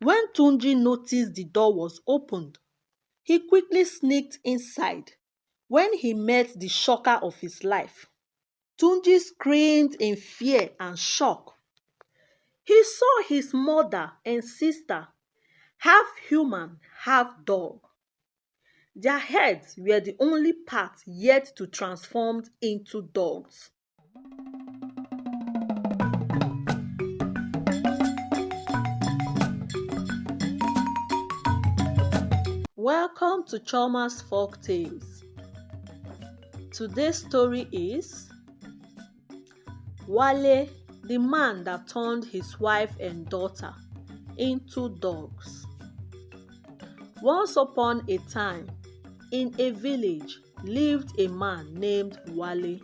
When Tunji noticed the door was opened, he quickly sneaked inside. When he met the shocker of his life, Tunji screamed in fear and shock. He saw his mother and sister, half human, half dog. Their heads were the only part yet to transform into dogs. Welcome to Choma's Folk Tales. Today's story is Wale, the man that turned his wife and daughter into dogs. Once upon a time, in a village lived a man named Wale.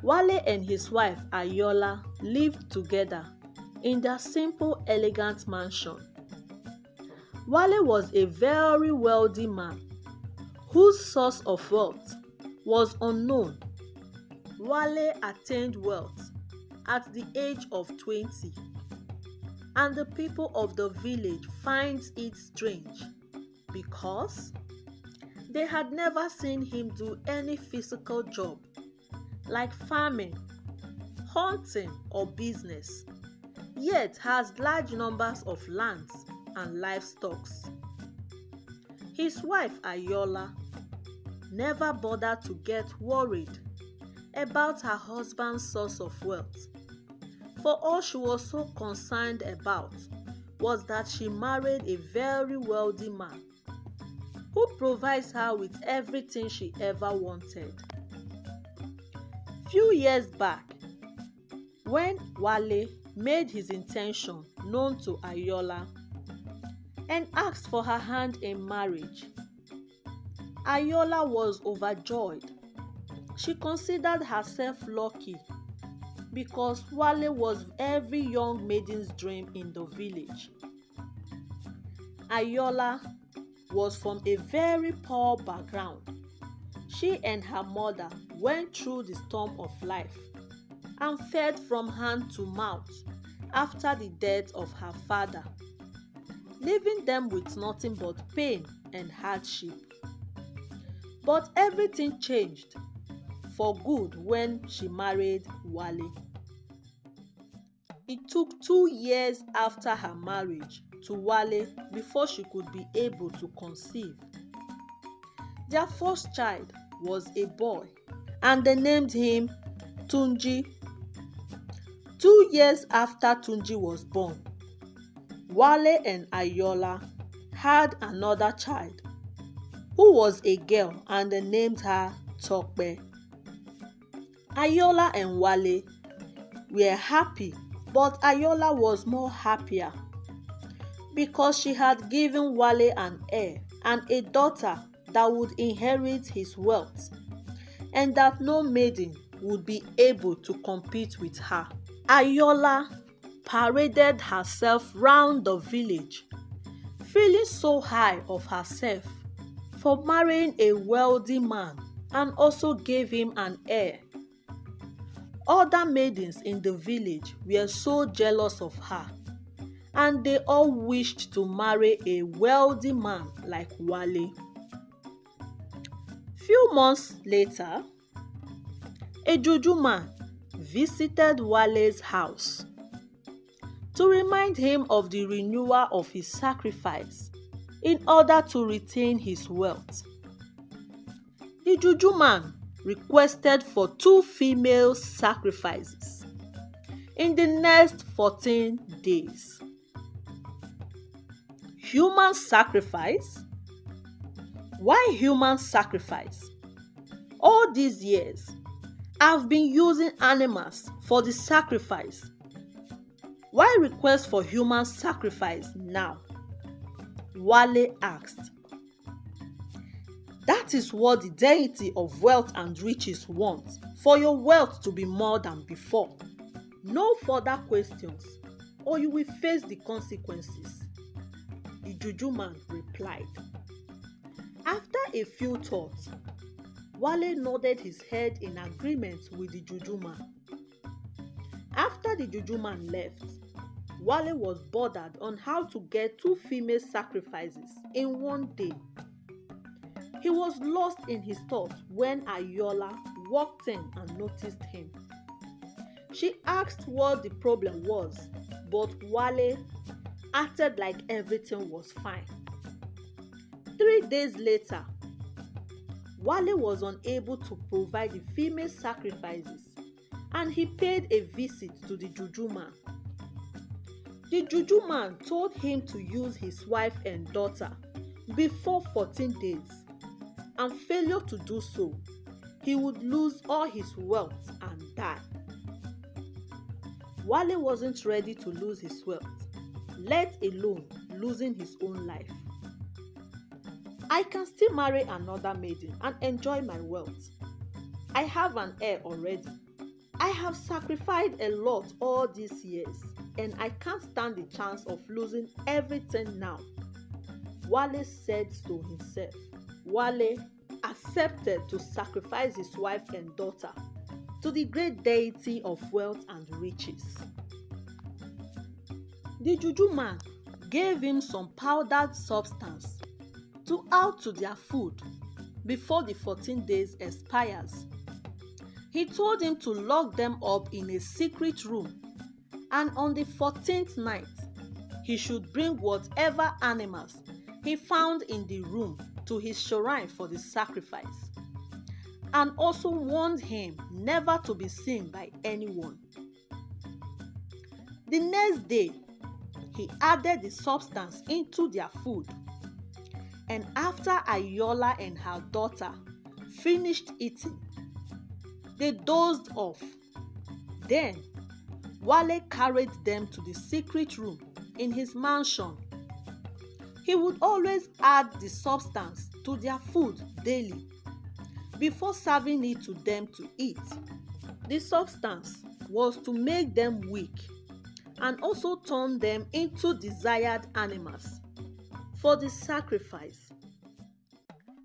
Wale and his wife Ayola lived together in their simple, elegant mansion. Wale was a very wealthy man whose source of wealth was unknown. Wale attained wealth at the age of 20, and the people of the village find it strange because they had never seen him do any physical job like farming, hunting, or business, yet has large numbers of lands and livestock. His wife Ayola never bothered to get worried about her husband's source of wealth, for all she was so concerned about was that she married a very wealthy man who provides her with everything she ever wanted. Few years back, when Wale made his intention known to Ayola and asked for her hand in marriage, Ayola was overjoyed. She considered herself lucky because Wale was every young maiden's dream in the village. Ayola was from a very poor background. She and her mother went through the storm of life and fed from hand to mouth after the death of her father, leaving them with nothing but pain and hardship. But everything changed for good when she married Wale. It took 2 years after her marriage to Wale before she could be able to conceive. Their first child was a boy, and they named him Tunji. 2 years after Tunji was born, Wale and Ayola had another child, who was a girl, and they named her Tokbe. Ayola and Wale were happy, but Ayola was more happier because she had given Wale an heir and a daughter that would inherit his wealth, and that no maiden would be able to compete with her. Ayola paraded herself round the village, feeling so high of herself for marrying a wealthy man and also gave him an heir. Other maidens in the village were so jealous of her, and they all wished to marry a wealthy man like Wale. Few months later, a juju man visited Wale's house to remind him of the renewal of his sacrifice in order to retain his wealth. The juju man requested for 2 female sacrifices in the next 14 days. Human sacrifice? Why human sacrifice? All these years, I've been using animals for the sacrifice. Why request for human sacrifice now? Wale asked. That is what the deity of wealth and riches wants, for your wealth to be more than before. No further questions, or you will face the consequences, the juju man replied. After a few thoughts, Wale nodded his head in agreement with the juju man. After the juju man left, Wale was bothered on how to get two female sacrifices in one day. He was lost in his thoughts when Ayola walked in and noticed him. She asked what the problem was, but Wale acted like everything was fine. 3 days later, Wale was unable to provide the female sacrifices and he paid a visit to the juju man. The juju man told him to use his wife and daughter before 14 days, and failure to do so, he would lose all his wealth and die. Wale wasn't ready to lose his wealth, let alone losing his own life. I can still marry another maiden and enjoy my wealth. I have an heir already. I have sacrificed a lot all these years and I can't stand the chance of losing everything now, Wale said to himself. Wale accepted to sacrifice his wife and daughter to the great deity of wealth and riches. The juju man gave him some powdered substance to add to their food before the 14 days expires. He told him to lock them up in a secret room, and on the 14th night, he should bring whatever animals he found in the room to his shrine for the sacrifice, and also warned him never to be seen by anyone. The next day, he added the substance into their food, and after Ayola and her daughter finished eating, they dozed off. Then, Wale carried them to the secret room in his mansion. He would always add the substance to their food daily before serving it to them to eat. The substance was to make them weak and also turn them into desired animals for the sacrifice.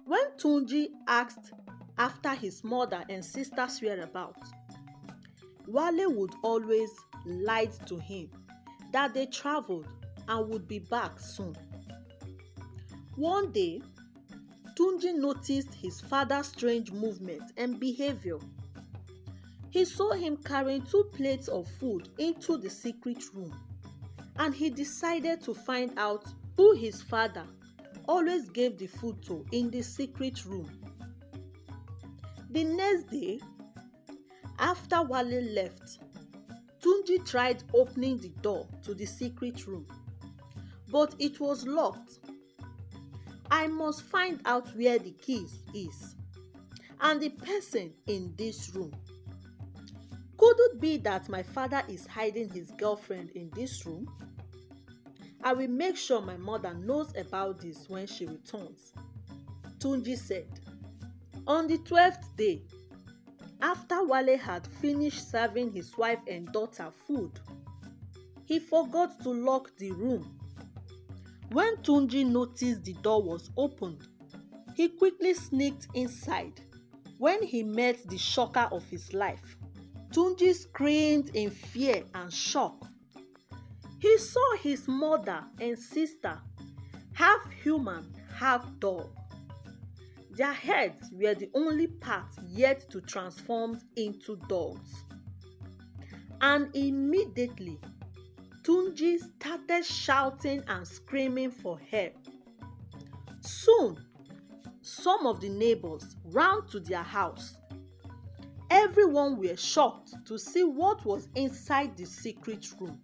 When Tunji asked after his mother and sister's whereabouts, Wale would always lie to him that they traveled and would be back soon. One day, Tunji noticed his father's strange movement and behavior. He saw him carrying 2 plates of food into the secret room, and he decided to find out who his father always gave the food to in the secret room. The next day, after Wale left, Tunji tried opening the door to the secret room, but it was locked. I must find out where the keys is and the person in this room. Could it be that my father is hiding his girlfriend in this room? I will make sure my mother knows about this when she returns, Tunji said. On the 12th day, after Wale had finished serving his wife and daughter food, he forgot to lock the room. When Tunji noticed the door was opened, he quickly sneaked inside. When he met the shocker of his life, Tunji screamed in fear and shock. He saw his mother and sister, half human, half dog. Their heads were the only part yet to transform into dogs. And immediately, Tunji started shouting and screaming for help. Soon, some of the neighbors ran to their house. Everyone were shocked to see what was inside the secret room.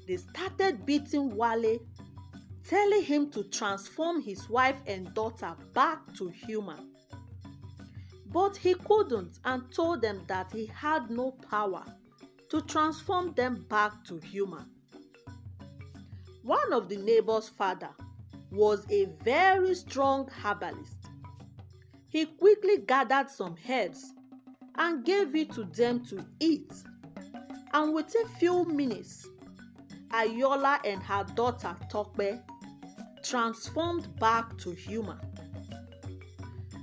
They started beating Wale, telling him to transform his wife and daughter back to human. But he couldn't and told them that he had no power to transform them back to human. One of the neighbor's father was a very strong herbalist. He quickly gathered some herbs and gave it to them to eat. And within a few minutes, Ayola and her daughter Tope transformed back to human.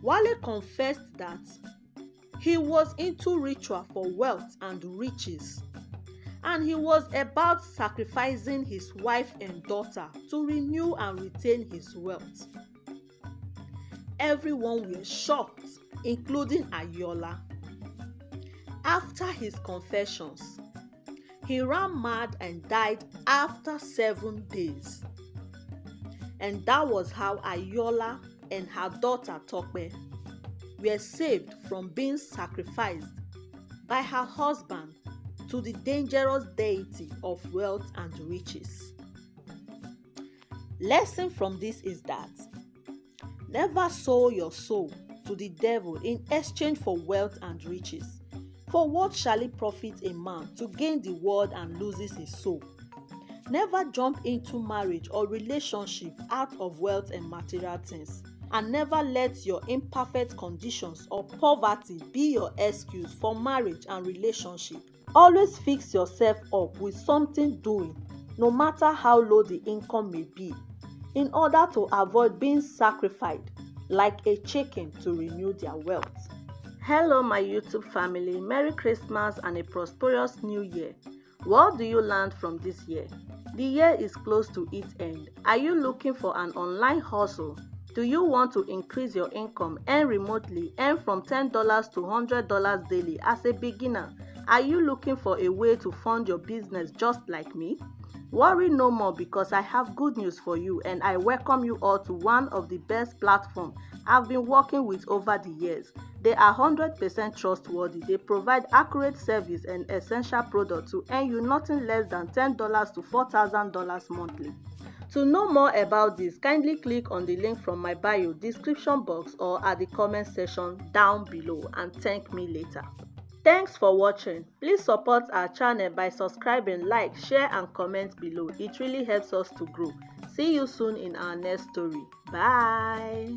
Wale confessed that he was into ritual for wealth and riches, and he was about sacrificing his wife and daughter to renew and retain his wealth. Everyone was shocked, including Ayola. After his confessions, he ran mad and died after 7 days. And that was how Ayola and her daughter Tope were saved from being sacrificed by her husband to the dangerous deity of wealth and riches. Lesson from this is that never sow your soul to the devil in exchange for wealth and riches. For what shall it profit a man to gain the world and loses his soul? Never jump into marriage or relationship out of wealth and material things. And never let your imperfect conditions or poverty be your excuse for marriage and relationship. Always fix yourself up with something doing, no matter how low the income may be, in order to avoid being sacrificed like a chicken to renew their wealth. Hello my YouTube family, Merry Christmas and a prosperous New Year. What do you learn from this year? The year is close to its end. Are you looking for an online hustle? Do you want to increase your income, earn remotely, earn from $10 to $100 daily as a beginner? Are you looking for a way to fund your business just like me? Worry no more, because I have good news for you and I welcome you all to one of the best platforms I've been working with over the years. They are 100% trustworthy. They provide accurate service and essential products to earn you nothing less than $10 to $4,000 monthly. To know more about this, kindly click on the link from my bio, description box, or at the comment section down below and thank me later. Thanks for watching. Please support our channel by subscribing, like, share and comment below. It really helps us to grow. See you soon in our next story. Bye.